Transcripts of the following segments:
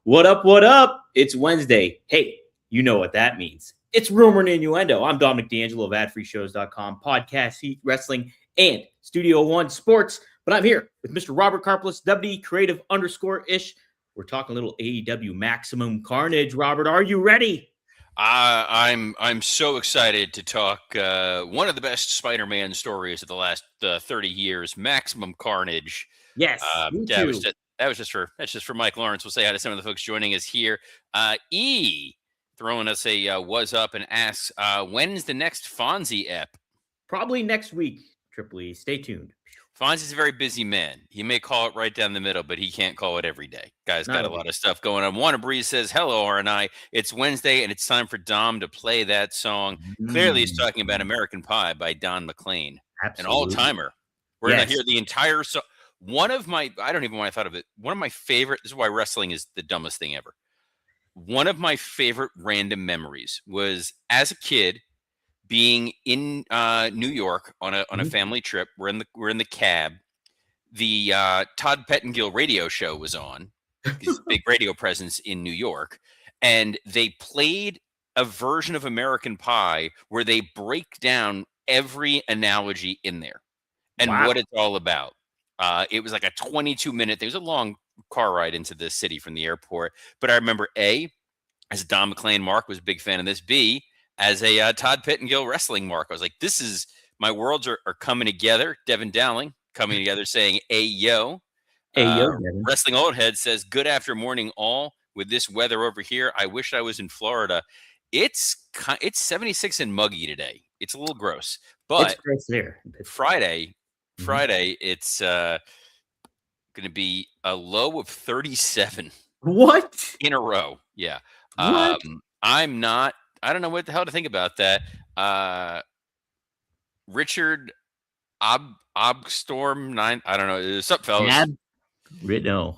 What up? What up? It's Wednesday. Hey, you know what that means. It's Rumor and Innuendo. I'm Dominic D'Angelo of AdFreeShows.com, Podcast, Heat, Wrestling, and Studio One Sports. But I'm here with Mr. Robert Karplus, WD Creative _ish. We're talking a little AEW Maximum Carnage. Robert, are you ready? I'm so excited to talk one of the best Spider-Man stories of the last 30 years, Maximum Carnage. Yes, me too. That's just for Mike Lawrence. We'll say hi to some of the folks joining us here. E throwing us a was up and asks, when's the next Fonzie ep? Probably next week, Triple E. Stay tuned. Fonzie's a very busy man. He may call it right down the middle, but he can't call it every day. Guy's got a lot of stuff going on. Wanna Breeze says, hello, R&I. It's Wednesday, and it's time for Dom to play that song. Clearly, he's talking about American Pie by Don McLean. Absolutely. An all-timer. We're going to hear the entire song. One of my, I don't even know why I thought of it. One of my favorite, this is why wrestling is the dumbest thing ever. One of my favorite random memories was, as a kid, being in New York on a family trip. We're in the cab. The Todd Pettengill radio show was on. He's a big radio presence in New York, and they played a version of American Pie where they break down every analogy in there and what it's all about. It was like a 22-minute. There was a long car ride into the city from the airport, but I remember A, as a Don McLean mark, was a big fan of this. B, as a Todd Pettengill wrestling mark, I was like, this is, my worlds are coming together. Devin Dowling coming together saying, "Ayo." Ayo, Wrestling Old Head says, good after morning all. With this weather over here, I wish I was in Florida. It's 76 and muggy today. It's a little gross, but it's gross there. Friday, it's going to be a low of 37. What? In a row. Yeah. What? I don't know what the hell to think about that. Richard Obstorm 9. I don't know. Sup, fellas? Whatever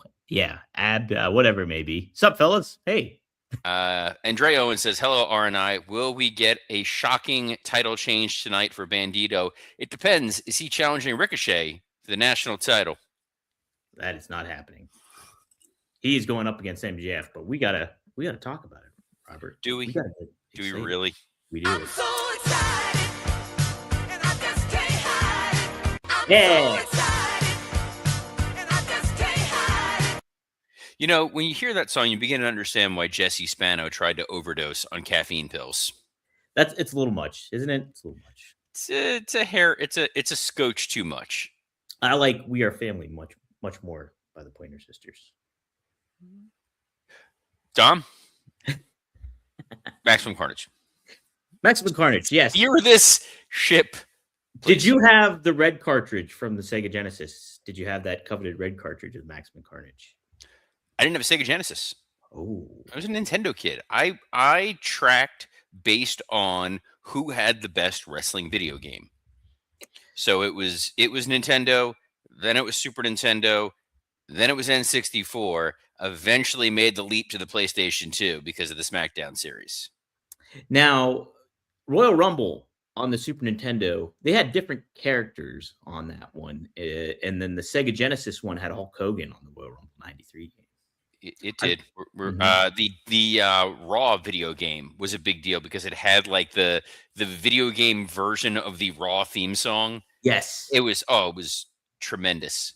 it may be. Sup, fellas? Hey. Andre Owen says, hello, R&I. Will we get a shocking title change tonight for Bandito? It depends. Is he challenging Ricochet for the national title? That is not happening. He's going up against MJF, but we gotta talk about it, Robert. Do we? Do we really? We do. I'm so excited, and I just can't hide it. I'm Yeah. so excited, and I just can't hide it. You know, when you hear that song, you begin to understand why Jesse Spano tried to overdose on caffeine pills. It's a little much, isn't it? It's a little much. It's a scotch too much. I like We Are Family much more by the Pointer Sisters. Dom? Maximum Carnage. Maximum Carnage, yes. Steer this ship. Please. Did you have the red cartridge from the Sega Genesis? Did you have that coveted red cartridge of Maximum Carnage? I didn't have a Sega Genesis. Oh. I was a Nintendo kid. I tracked based on who had the best wrestling video game. So it was Nintendo, then it was Super Nintendo, then it was N64, eventually made the leap to the PlayStation 2 because of the SmackDown series. Now, Royal Rumble on the Super Nintendo, they had different characters on that one. And then the Sega Genesis one had Hulk Hogan on the Royal Rumble 93 game. It did. The Raw video game was a big deal because it had like the video game version of the Raw theme song. Yes. It was tremendous.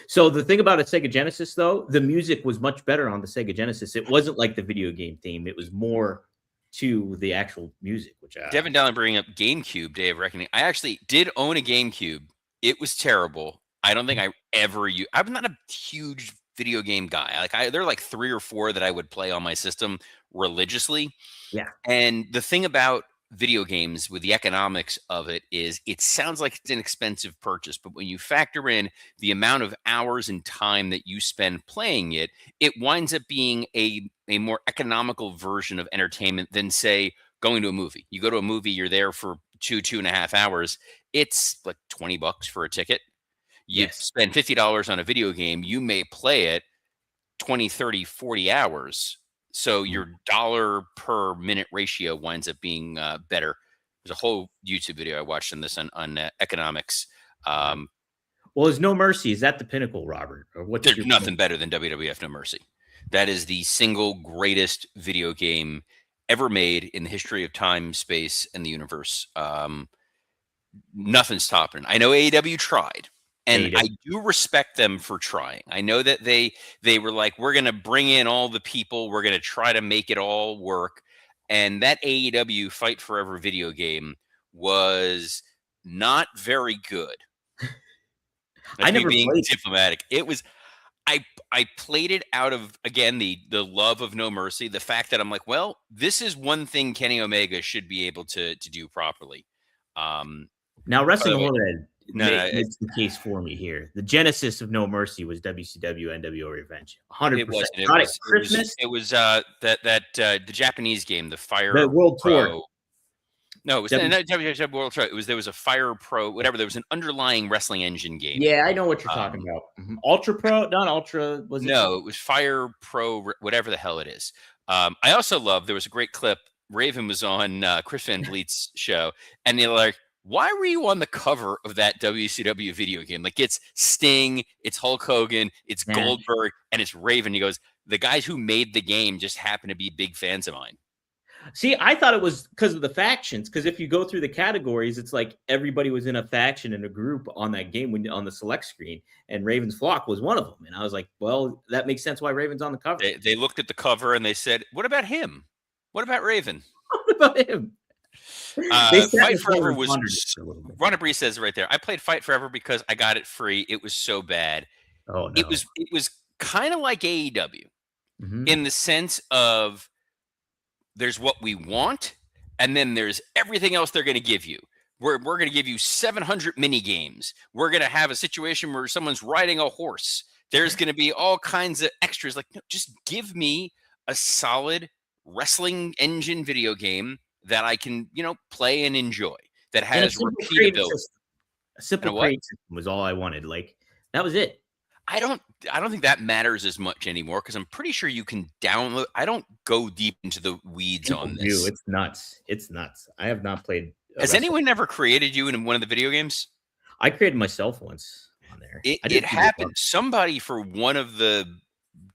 So the thing about a Sega Genesis, though, the music was much better on the Sega Genesis. It wasn't like the video game theme. It was more to the actual music. Which Devin Dallin bringing up GameCube, Day of Reckoning. I actually did own a GameCube. It was terrible. I don't think I ever used. I'm not a huge video game guy. There are like 3 or 4 that I would play on my system religiously. Yeah. And the thing about video games with the economics of it is it sounds like it's an expensive purchase, but when you factor in the amount of hours and time that you spend playing it, it winds up being a more economical version of entertainment than, say, going to a movie. You go to a movie, you're there for 2.5 hours. It's like $20 for a ticket. You spend $50 on a video game, you may play it 20, 30, 40 hours. So your dollar per minute ratio winds up being better. There's a whole YouTube video I watched on this on economics. Well, there's No Mercy. Is that the pinnacle, Robert? Or what? There's nothing better than WWF No Mercy. That is the single greatest video game ever made in the history of time, space, and the universe. Nothing's topping it. I know AEW tried, and I do respect them for trying. I know that they were like, we're going to bring in all the people, we're going to try to make it all work. And that AEW Fight Forever video game was not very good. I never being played diplomatic. It was. I played it out of, again, the love of No Mercy, the fact that I'm like, well, this is one thing Kenny Omega should be able to do properly. Now, Wrestling Horror it's the case for me here. The genesis of No Mercy was WCW NWO Revenge. 100%. It was. Christmas. It was the Japanese game, the Fire the World Pro. Tour. No, it was not WCW World Tour. There was a Fire Pro, whatever. There was an underlying wrestling engine game. Yeah, I know what you're talking about. Ultra Pro, not Ultra. It was Fire Pro, whatever the hell it is. I also love. There was a great clip. Raven was on Chris Van Vliet's show, and they're like, why were you on the cover of that WCW video game? Like, it's Sting, it's Hulk Hogan, it's Goldberg, and it's Raven. He goes, the guys who made the game just happen to be big fans of mine. See, I thought it was because of the factions. Because if you go through the categories, it's like everybody was in a faction in a group on that game on the select screen, and Raven's Flock was one of them. And I was like, well, that makes sense why Raven's on the cover. They looked at the cover and they said, what about him? What about Raven? What about him? Fight Forever was. Ron Bree says right there. I played Fight Forever because I got it free. It was so bad. Oh no! It was kind of like AEW in the sense of there's what we want, and then there's everything else they're going to give you. We're going to give you 700 mini games. We're going to have a situation where someone's riding a horse. There's going to be all kinds of extras. Like, no, just give me a solid wrestling engine video game that I can, play and enjoy, that has repeatability. A simple crate system was all I wanted. Like, that was it. I don't think that matters as much anymore because I'm pretty sure you can download. I don't go deep into the weeds on this. It's nuts. It's nuts. I have not played. Has anyone ever created you in one of the video games? I created myself once on there. It happened. Somebody for one of the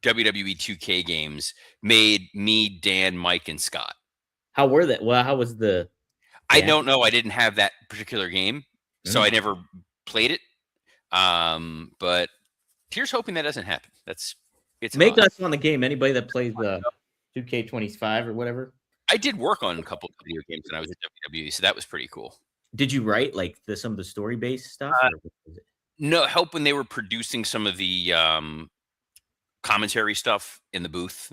WWE 2K games made me, Dan, Mike, and Scott. How were that? Well, how was the? I don't know. I didn't have that particular game, so I never played it. But here's hoping that doesn't happen. It's make us on the game. Anybody that plays the 2K25 or whatever. I did work on a couple of video games when I was at WWE, so that was pretty cool. Did you write like some of the story based stuff? No, help when they were producing some of the commentary stuff in the booth.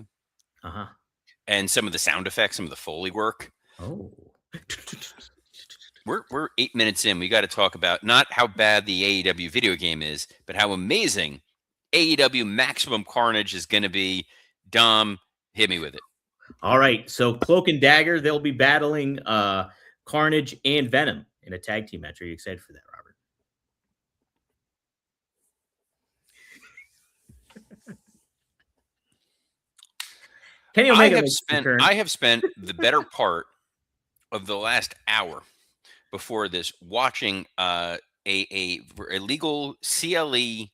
And some of the sound effects, some of the Foley work. Oh. We're 8 minutes in. We got to talk about not how bad the AEW video game is, but how amazing AEW Maximum Carnage is going to be. Dom, hit me with it. All right. So Cloak and Dagger, they'll be battling Carnage and Venom in a tag team match. Are you excited for that, Robert? Kenny Omega I have spent the better part of the last hour before this watching a legal CLE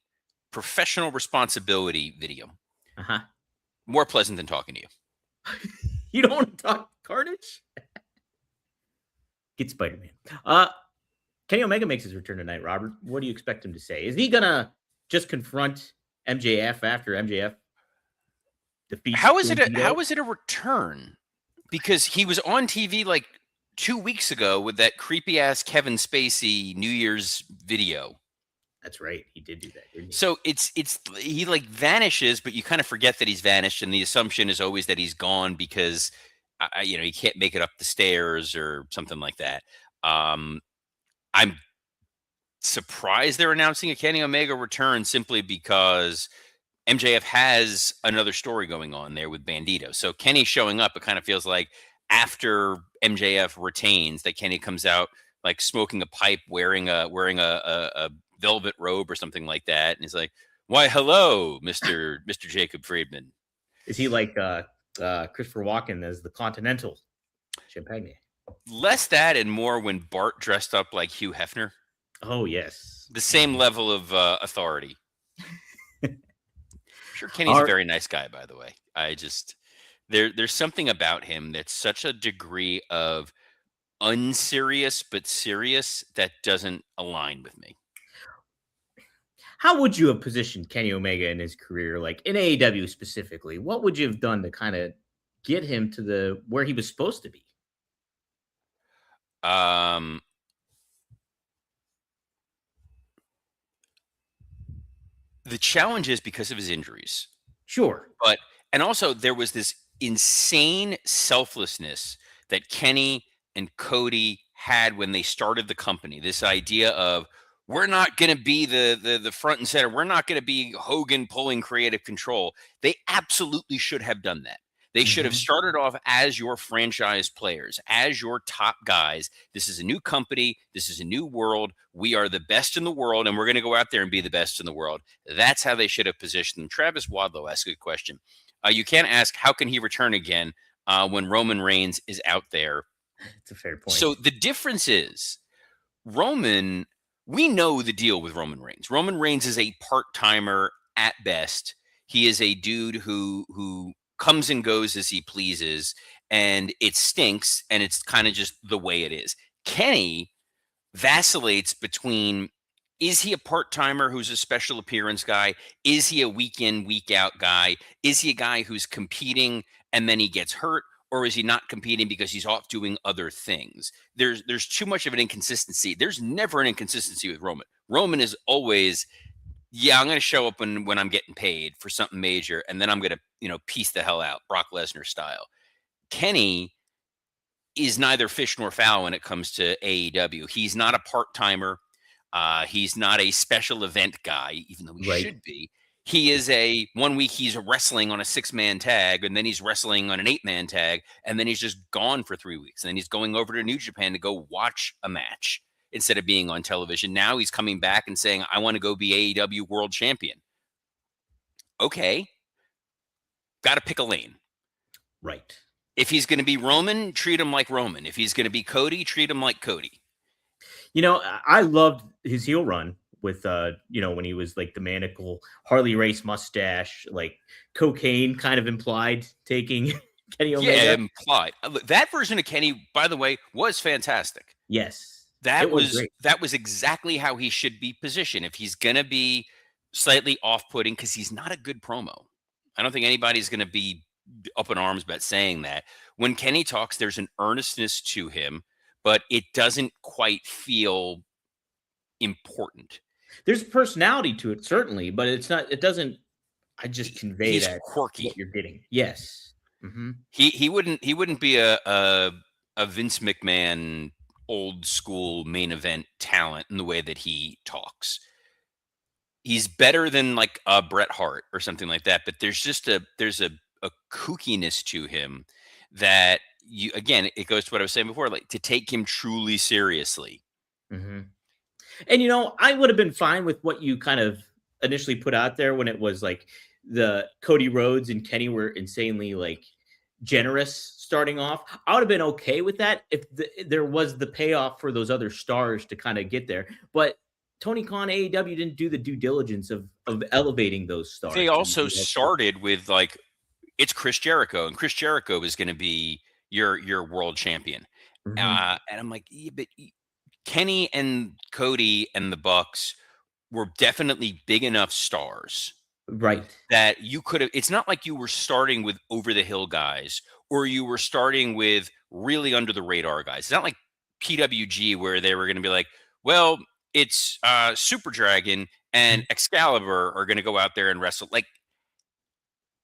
professional responsibility video. More pleasant than talking to you. You don't want to talk Carnage? Get Spider-Man. Kenny Omega makes his return tonight, Robert. What do you expect him to say? Is he going to just confront MJF after MJF defeats? How is it a return? Because he was on TV like 2 weeks ago with that creepy ass Kevin Spacey New Year's video. That's right. He did do that, didn't he? So he like vanishes, but you kind of forget that he's vanished. And the assumption is always that he's gone because, he can't make it up the stairs or something like that. I'm surprised they're announcing a Kenny Omega return simply because MJF has another story going on there with Bandito. So Kenny showing up, it kind of feels like after MJF retains that Kenny comes out like smoking a pipe, wearing a velvet robe or something like that, and he's like, "Why, hello, Mr. Jacob Friedman." Is he like Christopher Walken as the Continental Champagne? Less that and more when Bart dressed up like Hugh Hefner. Oh yes, the same level of authority. sure Kenny's a very nice guy, by the way. I just there's something about him that's such a degree of unserious but serious that doesn't align with me. How would you have positioned Kenny Omega in his career, like in AEW specifically? What would you have done to kind of get him to the where he was supposed to be? The challenge is because of his injuries. Sure. And also there was this insane selflessness that Kenny and Cody had when they started the company. This idea of we're not going to be the front and center. We're not going to be Hogan pulling creative control. They absolutely should have done that. They should have started off as your franchise players, as your top guys. This is a new company. This is a new world. We are the best in the world, and we're going to go out there and be the best in the world. That's how they should have positioned them. Travis Wadlow asked a good question. You can't ask, how can he return again when Roman Reigns is out there? It's a fair point. So the difference is Roman, we know the deal with Roman Reigns. Roman Reigns is a part-timer at best. He is a dude who comes and goes as he pleases, and it stinks, and it's kind of just the way it is. Kenny vacillates between, is he a part-timer who's a special appearance guy? Is he a week in, week out guy? Is he a guy who's competing and then he gets hurt? Or is he not competing because he's off doing other things? There's too much of an inconsistency. There's never an inconsistency with Roman. Roman is always, yeah, I'm going to show up when I'm getting paid for something major, and then I'm going to, piece the hell out, Brock Lesnar style. Kenny is neither fish nor fowl when it comes to AEW. He's not a part-timer. He's not a special event guy, even though he should be. He is one week he's wrestling on a 6-man tag, and then he's wrestling on an 8-man tag, and then he's just gone for 3 weeks. And then he's going over to New Japan to go watch a match instead of being on television. Now he's coming back and saying, I want to go be AEW world champion. Okay. Got to pick a lane. Right. If he's going to be Roman, treat him like Roman. If he's going to be Cody, treat him like Cody. I loved his heel run with, when he was like the maniacal Harley Race mustache, like cocaine kind of implied taking Kenny Omega. Yeah, implied. That version of Kenny, by the way, was fantastic. Yes. That was exactly how he should be positioned. If he's going to be slightly off-putting, because he's not a good promo. I don't think anybody's going to be up in arms about saying that. When Kenny talks, there's an earnestness to him, but it doesn't quite feel important. There's personality to it, certainly, but it doesn't, I just convey he's that quirky. What you're getting. Yes. Mm-hmm. He wouldn't be a Vince McMahon old school main event talent in the way that he talks. He's better than like a Bret Hart or something like that, but there's a kookiness to him that it goes to what I was saying before, like to take him truly seriously. Mm-hmm. And I would have been fine with what you kind of initially put out there when it was like the Cody Rhodes and Kenny were insanely like generous starting off. I would have been okay with that if there was the payoff for those other stars to kind of get there. But Tony Khan, AEW didn't do the due diligence of elevating those stars. They also started with like, it's Chris Jericho, and Chris Jericho is going to be your world champion. Mm-hmm. And I'm like, yeah, but Kenny and Cody and the Bucks were definitely big enough stars. Right. That you could have, it's not like you were starting with over the hill guys or you were starting with really under the radar guys. It's not like PWG where they were going to be like, well, it's Super Dragon and Excalibur are going to go out there and wrestle. Like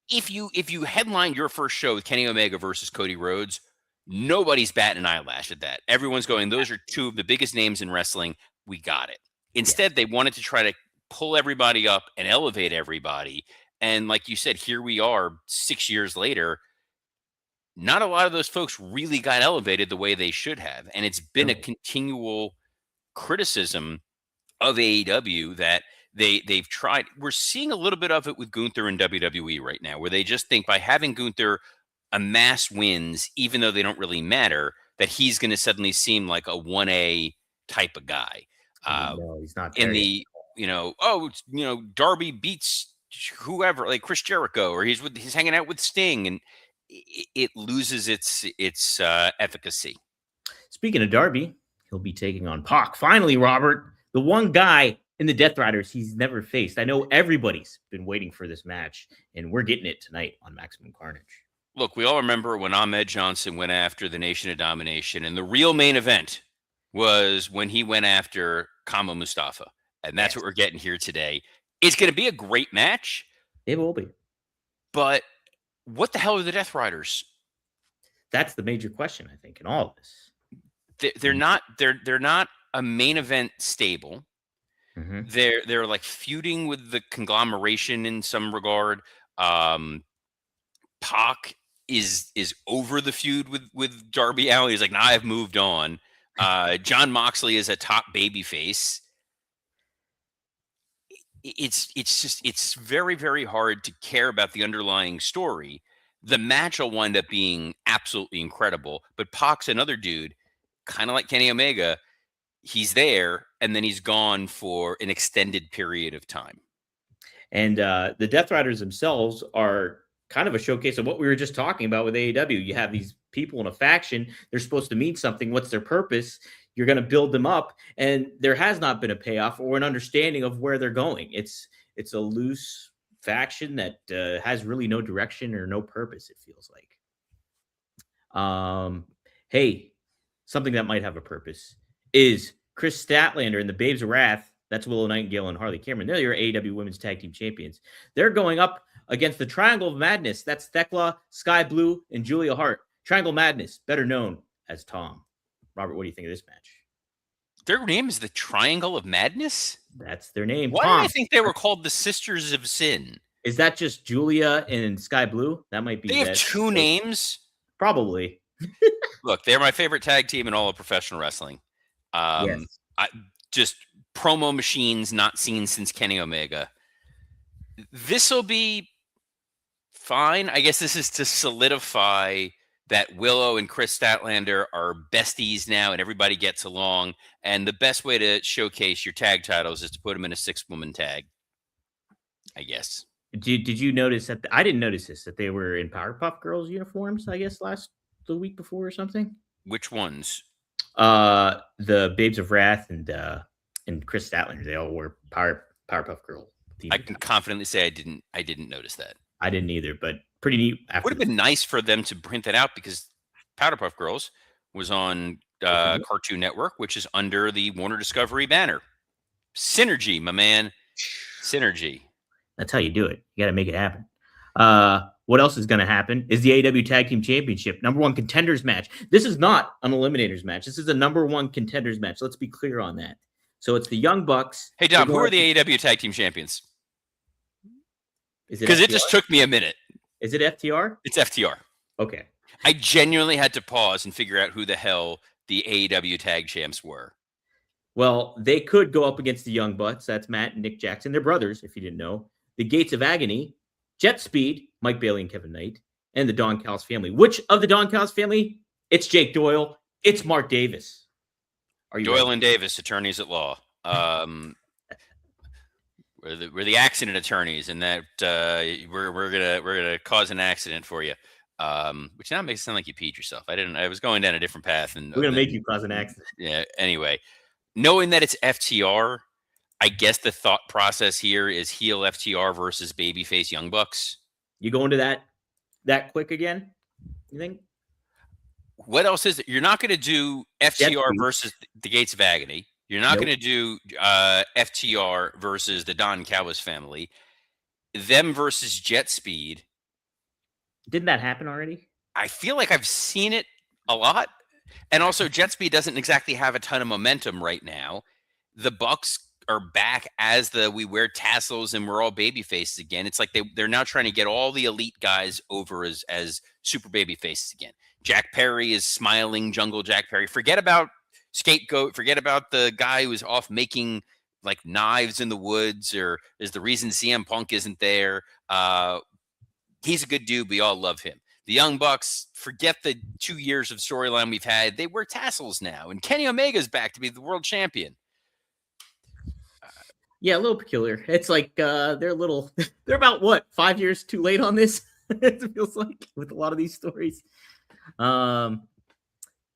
if you headline your first show with Kenny Omega versus Cody Rhodes, nobody's batting an eyelash at that. Everyone's going, those are two of the biggest names in wrestling. We got it. Instead, they wanted to try to pull everybody up and elevate everybody. And like you said, here we are 6 years later. Not a lot of those folks really got elevated the way they should have. And it's been a continual criticism of AEW that they've tried. We're seeing a little bit of it with Gunther in WWE right now, where they just think by having Gunther amass wins, even though they don't really matter, that he's going to suddenly seem like a 1A type of guy. No, he's not. In the, Darby beats whoever, like Chris Jericho, or he's hanging out with Sting, and it loses its efficacy. Speaking of Darby, he'll be taking on Pac. Finally, Robert, the one guy in the Death Riders he's never faced. I know everybody's been waiting for this match, and we're getting it tonight on Maximum Carnage. Look, we all remember when Ahmed Johnson went after the Nation of Domination, and the real main event was when he went after Kama Mustafa. And that's what we're getting here today. It's going to be a great match. It will be. But what the hell are the Death Riders? That's the major question, I think, in all of this. They're not a main event stable. Mm-hmm. They're like feuding with the conglomeration in some regard. Pac is over the feud with Darby Allin. He's like, nah, I've moved on. John Moxley is a top babyface. It's very, very hard to care about the underlying story. The match will wind up being absolutely incredible, but Pac's another dude, kind of like Kenny Omega. He's there, and then he's gone for an extended period of time. And the Death Riders themselves are kind of a showcase of what we were just talking about with AEW. You have these people in a faction. They're supposed to mean something. What's their purpose? You're going to build them up, and there has not been a payoff or an understanding of where they're going. It's a loose faction that has really no direction or no purpose, it feels like. Hey, something that might have a purpose is Chris Statlander and the Babes of Wrath. That's Willow Nightingale and Harley Cameron. They're your AEW Women's Tag Team Champions. They're going up against the Triangle of Madness. That's Thekla, Sky Blue, and Julia Hart. Triangle Madness, better known as Tom. Robert, what do you think of this match? Their name is the Triangle of Madness? That's their name. Why Tom. did I think they were called the Sisters of Sin? Is that just Julia and Sky Blue? That might be. They have two names? Probably. Look, they're my favorite tag team in all of professional wrestling. Yes. Just promo machines not seen since Kenny Omega. This will be fine. I guess this is to solidify that Willow and Chris Statlander are besties now and everybody gets along. And the best way to showcase your tag titles is to put them in a 6-woman tag, I guess. Did you notice that? I didn't notice this, that they were in Powerpuff Girls uniforms, I guess, the week before or something. Which ones? The Babes of Wrath and Chris Statlander. They all wore Powerpuff Girl. I can confidently say I didn't notice that. I didn't either, but pretty neat. Would have been nice for them to print that out because Powerpuff Girls was on Cartoon Network, which is under the Warner Discovery banner. Synergy, my man. Synergy. That's how you do it. You got to make it happen. What else is going to happen is the AEW Tag Team Championship, number 1 contenders match. This is not an eliminators match. This is a number 1 contenders match. Let's be clear on that. So it's the Young Bucks. Hey, Dom, who are the AEW Tag Team Champions? Because it just took me a minute. Is it FTR? It's FTR. Okay. I genuinely had to pause and figure out who the hell the AEW Tag Champs were. Well, they could go up against the Young Bucks. That's Matt and Nick Jackson. They're brothers, if you didn't know. The Gates of Agony, Jet Speed, Mike Bailey and Kevin Knight, and the Don Callis family. Which of the Don Callis family? It's Jake Doyle. It's Mark Davis. Are you Doyle ready? and Davis, attorneys at law. We're the accident attorneys, and that we're gonna cause an accident for you. Which now makes it sound like you peed yourself. I was going down a different path, and we're gonna make you cause an accident. Yeah. Anyway, knowing that it's FTR, I guess the thought process here is heel FTR versus babyface Young Bucks. You go into that quick again? You think? What else is it? You're not going to do FTR versus the Gates of Agony. You're not going to do FTR versus the Don Callis family. Them versus Jet Speed. Didn't that happen already? I feel like I've seen it a lot. And also, Jet Speed doesn't exactly have a ton of momentum right now. The Bucks are back as we wear tassels and we're all baby faces again. It's like they're now trying to get all the elite guys over as super baby faces again. Jack Perry is smiling Jungle Jack Perry. Forget about Scapegoat. Forget about the guy who was off making like knives in the woods or is the reason CM Punk isn't there. He's a good dude. We all love him. The Young Bucks, forget the 2 years of storyline we've had. They wear tassels now. And Kenny Omega's back to be the world champion. Yeah, a little peculiar. It's like they're they're about what 5 years too late on this. It feels like with a lot of these stories. Um,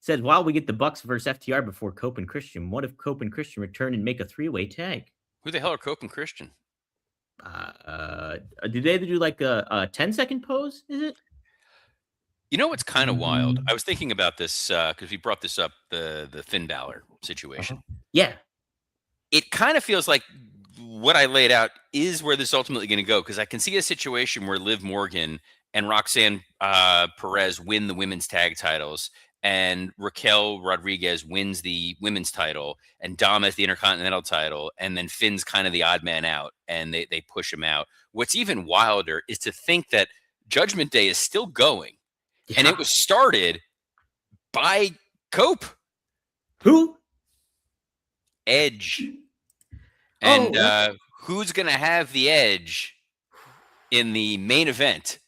Said while we get the Bucks versus FTR before Cope and Christian, what if Cope and Christian return and make a 3-way tag? Who the hell are Cope and Christian? Did they do like a 10-second pose? Is it? You know what's kind of wild? I was thinking about this because we brought this up, the Finn Balor situation. Yeah. It kind of feels like what I laid out is where this is ultimately going to go, because I can see a situation where Liv Morgan and Roxanne Perez win the women's tag titles, and Raquel Rodriguez wins the women's title, and Dom has the Intercontinental title, and then Finn's kind of the odd man out, and they push him out. What's even wilder is to think that Judgment Day is still going, and it was started by Cope. Who? Edge. And who's going to have the edge in the main event?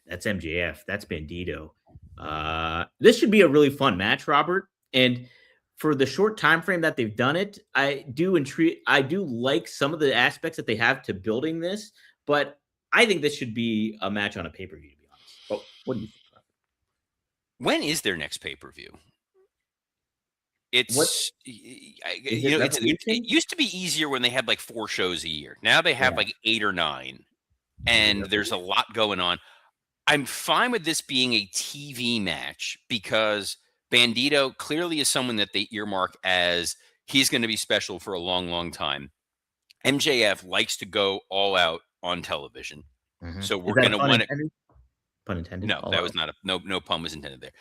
That's MJF. That's Bandito. This should be a really fun match, Robert. And for the short time frame that they've done it, I do like some of the aspects that they have to building this, but I think this should be a match on a pay-per-view, to be honest. But what do you think? When is their next pay-per-view? It used to be easier when they had like 4 shows a year. Now they have like 8 or 9, and there's a lot going on. I'm fine with this being a TV match because Bandito clearly is someone that they earmark as he's going to be special for a long, long time. MJF likes to go all out on television. Mm-hmm. So we're going to want it. Pun intended. No, that was not no pun was intended there.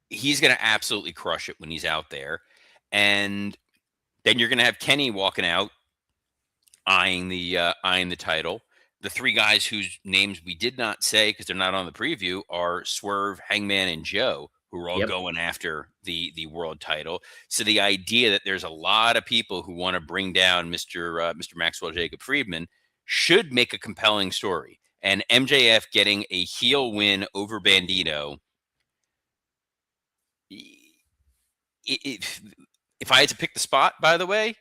He's going to absolutely crush it when he's out there. And then you're going to have Kenny walking out, eyeing the title. The 3 guys whose names we did not say because they're not on the preview are Swerve, Hangman, and Joe, who are all going after the world title. So the idea that there's a lot of people who want to bring down Mr. Maxwell Jacob Friedman should make a compelling story. And MJF getting a heel win over Bandito, if I had to pick the spot, by the way,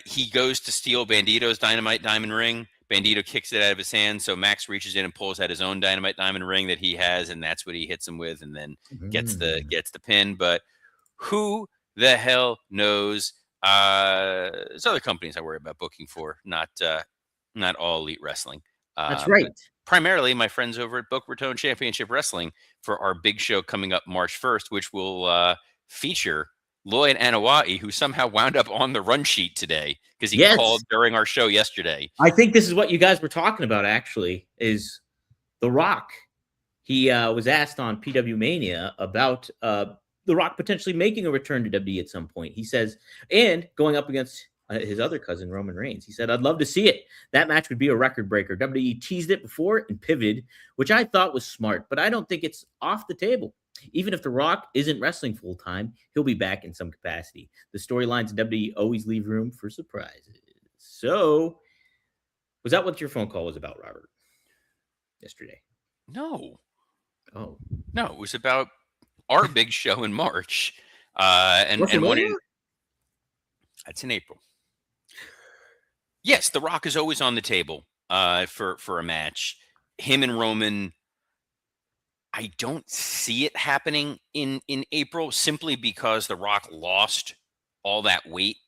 he goes to steal Bandito's Dynamite Diamond Ring. Bandito kicks it out of his hand, so Max reaches in and pulls out his own Dynamite Diamond Ring that he has, and that's what he hits him with, and then gets the pin. But who the hell knows? There's other companies I worry about booking for, not All Elite Wrestling. That's right. Primarily my friends over at Boca Raton Championship Wrestling for our big show coming up March 1st, which will feature Lloyd Anoa'i, who somehow wound up on the run sheet today because he called during our show yesterday. I think this is what you guys were talking about, actually, is The Rock. He was asked on PW Mania about The Rock potentially making a return to WWE at some point. He says, and going up against his other cousin, Roman Reigns. He said, I'd love to see it. That match would be a record breaker. WWE teased it before and pivoted, which I thought was smart, but I don't think it's off the table. Even if The Rock isn't wrestling full-time, he'll be back in some capacity. The storylines in WWE always leave room for surprises. So, was that what your phone call was about, Robert? Yesterday? No. Oh. No, it was about our big show in March. And when that's in April. Yes, The Rock is always on the table for a match. Him and Roman, I don't see it happening in April simply because The Rock lost all that weight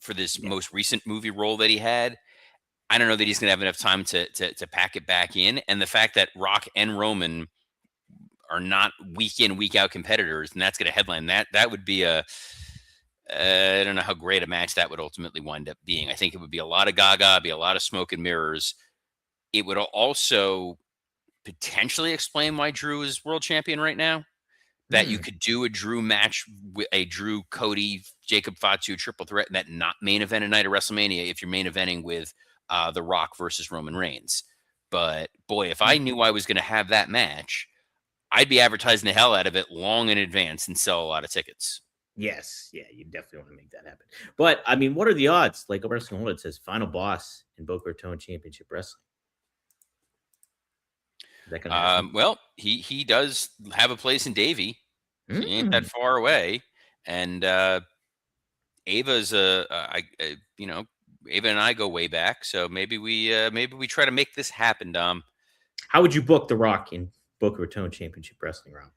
for this most recent movie role that he had. I don't know that he's going to have enough time to pack it back in. And the fact that Rock and Roman are not week in, week out competitors, and that's going to headline that would be I don't know how great a match that would ultimately wind up being. I think it would be a lot of gaga, be a lot of smoke and mirrors. It would also potentially explain why Drew is world champion right now. That you could do a Drew match, with a Drew, Cody, Jacob Fatu triple threat, and that not main event a night of WrestleMania if you're main eventing with The Rock versus Roman Reigns. But boy, if I knew I was going to have that match, I'd be advertising the hell out of it long in advance and sell a lot of tickets. Yes. Yeah, you definitely want to make that happen. But, I mean, what are the odds? Like Wrestling World says, final boss in Boca Raton Championship Wrestling. Is that gonna happen? Well, he does have a place in Davie. He ain't that far away. And Ava's Ava and I go way back, so maybe we try to make this happen, Dom. How would you book The Rock in Boca Raton Championship Wrestling, Rob?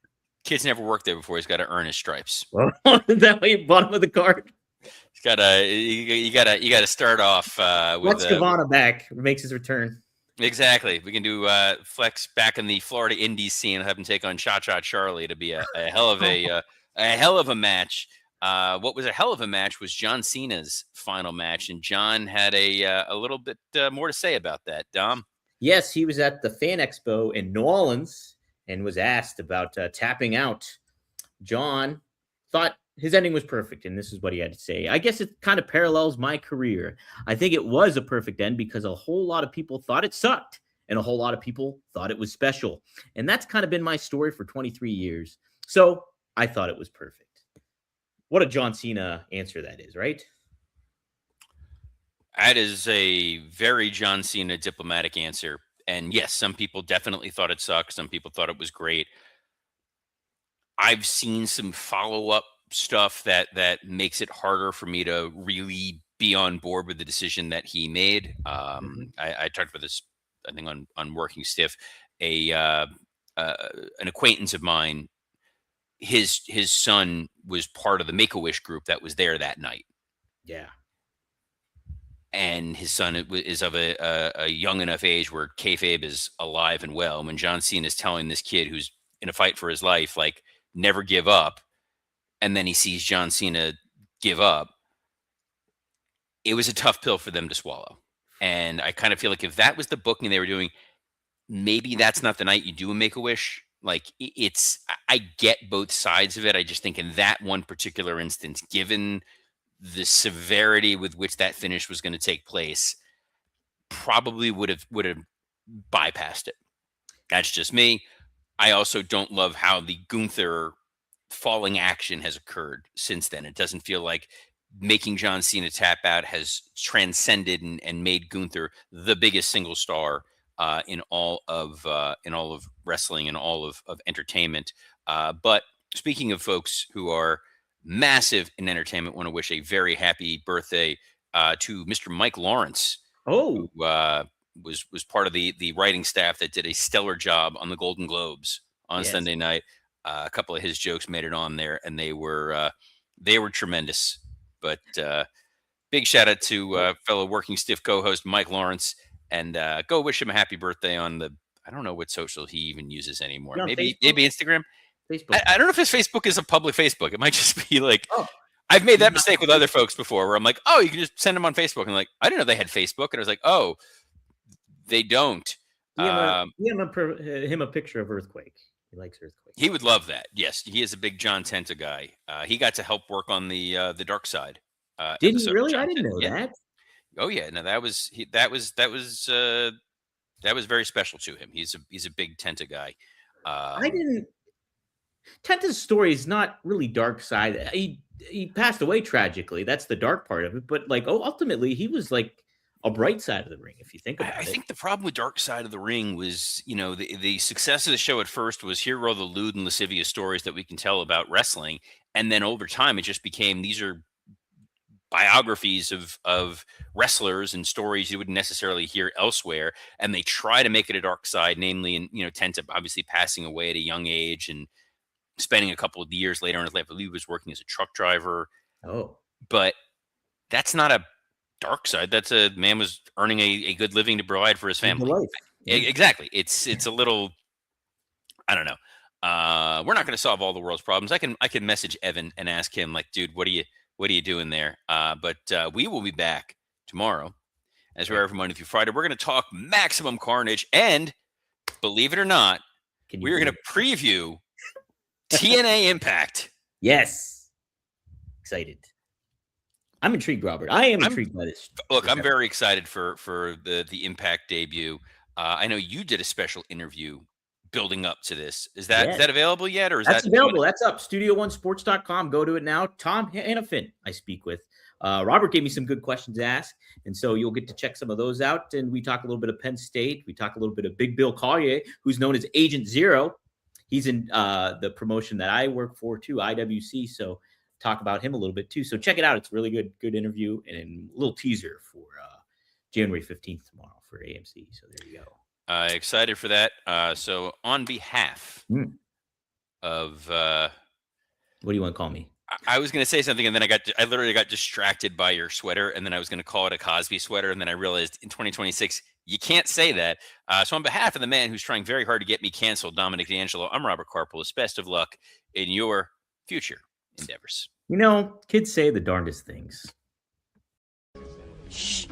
Kid's never worked there before. He's got to earn his stripes. Well, is that why you bottom of the card? He's gotta you gotta start off with Cavana back makes his return. Exactly. We can do Flex back in the Florida Indies scene and have him take on Cha Cha Charlie to be a hell of a match. What was a hell of a match was John Cena's final match, and John had a little bit more to say about that. Dom? Yes, he was at the Fan Expo in New Orleans and was asked about tapping out. John thought his ending was perfect, and this is what he had to say. I guess it kind of parallels my career. I think it was a perfect end because a whole lot of people thought it sucked, and a whole lot of people thought it was special. And that's kind of been my story for 23 years. So I thought it was perfect. What a John Cena answer that is, right? That is a very John Cena diplomatic answer. And yes, some people definitely thought it sucked. Some people thought it was great. I've seen some follow-up stuff that makes it harder for me to really be on board with the decision that he made. I talked about this, I think, on Working Stiff. An acquaintance of mine, his son was part of the Make-A-Wish group that was there that night. Yeah. And his son is of a young enough age where kayfabe is alive and well. When John Cena is telling this kid who's in a fight for his life, like, never give up, and then he sees John Cena give up, it was a tough pill for them to swallow. And I kind of feel like if that was the booking they were doing, maybe that's not the night you do a Make-A-Wish. Like, I get both sides of it. I just think in that one particular instance, given the severity with which that finish was going to take place, probably would have bypassed it. That's just me. I also don't love how the Gunther falling action has occurred since then. It doesn't feel like making John Cena tap out has transcended and made Gunther the biggest single star in all of wrestling and all of entertainment. But speaking of folks who are massive in entertainment, want to wish a very happy birthday to Mr. Mike Lawrence. Oh, who was part of the writing staff that did a stellar job on the Golden Globes on Sunday night. A couple of his jokes made it on there, and they were tremendous. But big shout out to fellow Working Stiff co-host Mike Lawrence, and go wish him a happy birthday on the, I don't know what social he even uses anymore. Maybe Instagram. Facebook. I don't know if his Facebook is a public Facebook. It might just be like, I've made that mistake with other folks before where I'm like, oh, you can just send them on Facebook. And I'm like, I didn't know they had Facebook. And I was like, oh, they don't. Him a picture of Earthquake. He likes Earthquake. He would love that. Yes, he is a big John Tenta guy. He got to help work on the Dark Side. Did he really? I didn't know that. Oh yeah, no, that was very special to him. He's a big Tenta guy. I didn't. Tenta's story is not really Dark Side. He passed away tragically. That's the dark part of it. But like, ultimately, he was like a bright side of the ring, if you think about it. I think the problem with Dark Side of the Ring was, the success of the show at first was here are all the lewd and lascivious stories that we can tell about wrestling. And then over time, it just became, these are biographies of wrestlers and stories you wouldn't necessarily hear elsewhere. And they try to make it a dark side, namely, and, Tenta obviously passing away at a young age and spending a couple of years later in his life. I believe he was working as a truck driver. Oh, but that's not a dark side. That's a man was earning a good living to provide for his family. Exactly. It's a little, I don't know. We're not going to solve all the world's problems. I can message Evan and ask him, like, dude, what are you doing there? But we will be back tomorrow, as we are every Monday through Friday. We're going to talk Maximum Carnage, and believe it or not, we're going to preview TNA Impact. Yes. Excited. I'm intrigued, Robert. I am intrigued by this. Look, I'm very excited for the Impact debut. I know you did a special interview building up to this. Is that available yet, or is that's available? That's up. Studio1sports.com. Go to it now. Tom Hannafin I speak with. Robert gave me some good questions to ask, and so you'll get to check some of those out. And we talk a little bit of Penn State. We talk a little bit of Big Bill Collier, who's known as Agent Zero. He's in the promotion that I work for too, IWC. So talk about him a little bit too. So check it out. It's a really good interview and a little teaser for January 15th tomorrow for AMC. So there you go. Excited for that. So on behalf of what do you want to call me? I was going to say something, and then I literally got distracted by your sweater, and then I was going to call it a Cosby sweater, and then I realized in 2026 you can't say that. So on behalf of the man who's trying very hard to get me canceled, Dominic D'Angelo, I'm Robert Karpolis. Best of luck in your future endeavors. You know, kids say the darndest things. Shh.